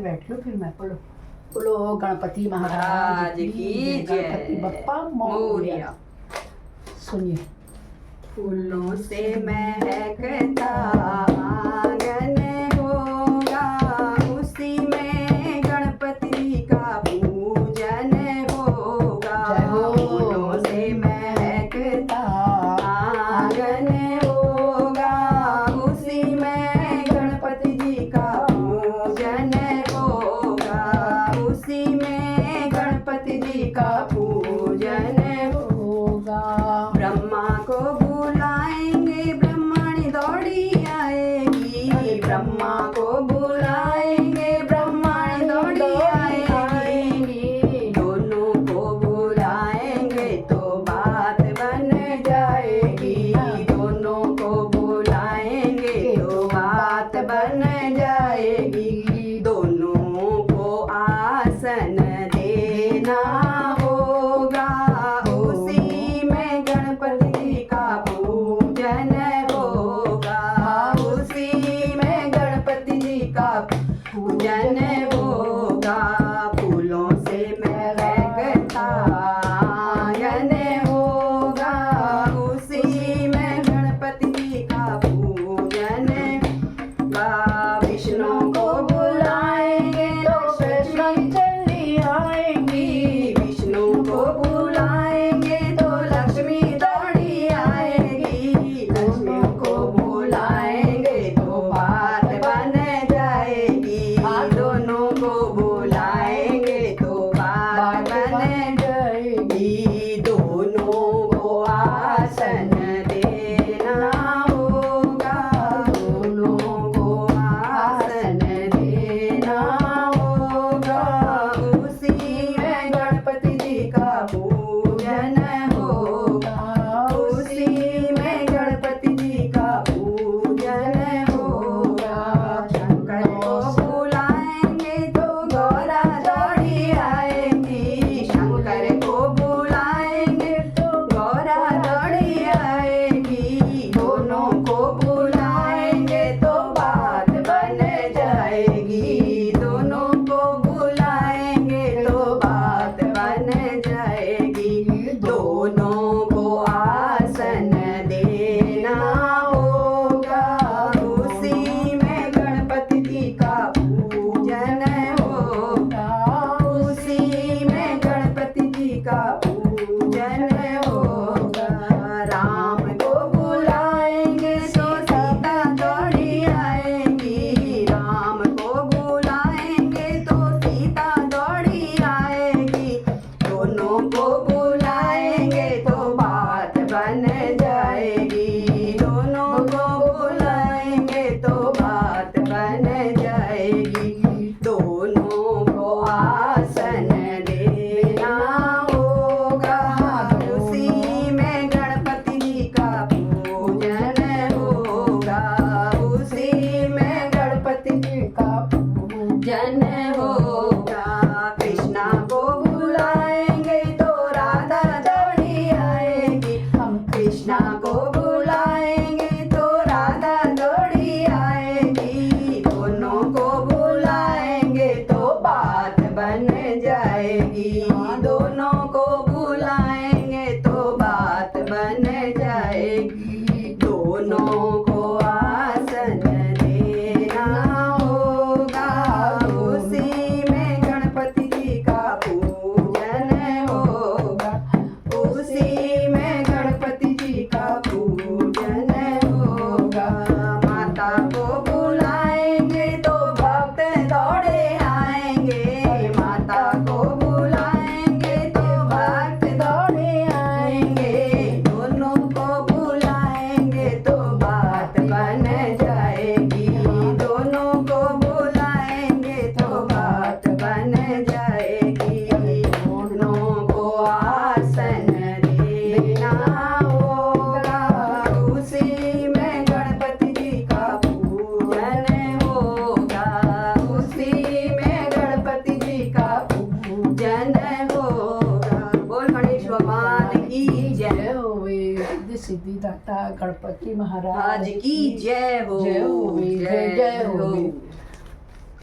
बैठ लो फिर मैं बोलो बोलो गणपति महाराज की गणपति बप्पा मोरया। सुनिए। फूलों से महकता आंगन होगा, उसी में गणपति का पूजन होगा। फूलों से महकता आंगन होगा, उसी में गणपति जी का पूजन होगा। उसी में गणपति जी का पूजन होगा। ब्रह्मा को बुलाएंगे, ब्रह्मणी दौड़ी आएगी। ब्रह्मा को बुलाएंगे, ब्रह्मणी दौड़ी आएगी। दोनों को बुलाएंगे तो बात बन जाएगी। दोनों को बुलाएंगे तो बात बन जाएगी। दोनों को आसन देना होगा, उसी में गणपति का पूजन होगा। उसी में गणपति जी का पूजन होगा। फूलों से महकता आंगन होगा, उसी में गणपति जी का पूजन होगा। विष्णु को बुलाएंगे तो लक्ष्मी चली आएंगी। विष्णु को बुलाएंगे तो लक्ष्मी दौड़ी आएगी। लक्ष्मी को बुलाएंगे तो बात बन जाएगी। दोनों को बुलाएंगे तो बात बन जाएगी। दोनों को आसन देना होगा। दोनों को आसन देना होगा। उसी में गणपति जी का पूजन होगा। उसी में गणपति जी का पूजन होगा। शंकर को बुलाएंगे तो गौरा दौड़ी आएगी। शंकर को बुलाएंगे तो गौरा दौड़ी आएगी। दोनों को बुलाएंगे तो बात बन जाएगी। दोनों को बुलाएंगे तो बात बन जाएगी। दोनों को आसन देना होगा। उसी में गणपति जी का पूजन होगा। उसी में गणपति जी का पूजन होगा। राम को बुलाएंगे तो सीता दौड़ी आएगी। राम को बुलाएंगे तो सीता दौड़ी आएगी। दोनों को बुलाएंगे तो बात बन जाएगी। दोनों को बुलाएंगे तो बात बन जाएगी। दोनों को आसन देना होगा। उसी में गणपति जी का पूजन होगा। उसी में गणपति जी का पूजन होगा। कृष्णा को बुलाएंगे तो राधा दौड़ी आएगी। हम कृष्णा को बुलाएंगे तो राधा दौड़ी आएगी। दोनों को बुलाएंगे तो बात बन जाएगी। दोनों को बुलाएंगे तो बात बन जाएगी। दोनों को आसन देना होगा। उसी में गणपति जी का पूजन होगा। उसी में गणपति जी का पूजन होगा। माता को बुलाएंगे तो भक्त दौड़े आएंगे। माता को बुलाएंगे तो भक्त दौड़े आएंगे। दोनों को बुलाएंगे तो बात बन जाएगी। दोनों को बुलाएंगे तो बात बन जाएगी। दोनों को आसन देना होगा। उसी में गणपति जी का पूजन होगा। उसी में गणपति जी का पूजन होगा। बोल गणेश भगवान की जय हो। सिद्धिदाता गणपति महाराज आज की जय हो। जय हो। जय हो।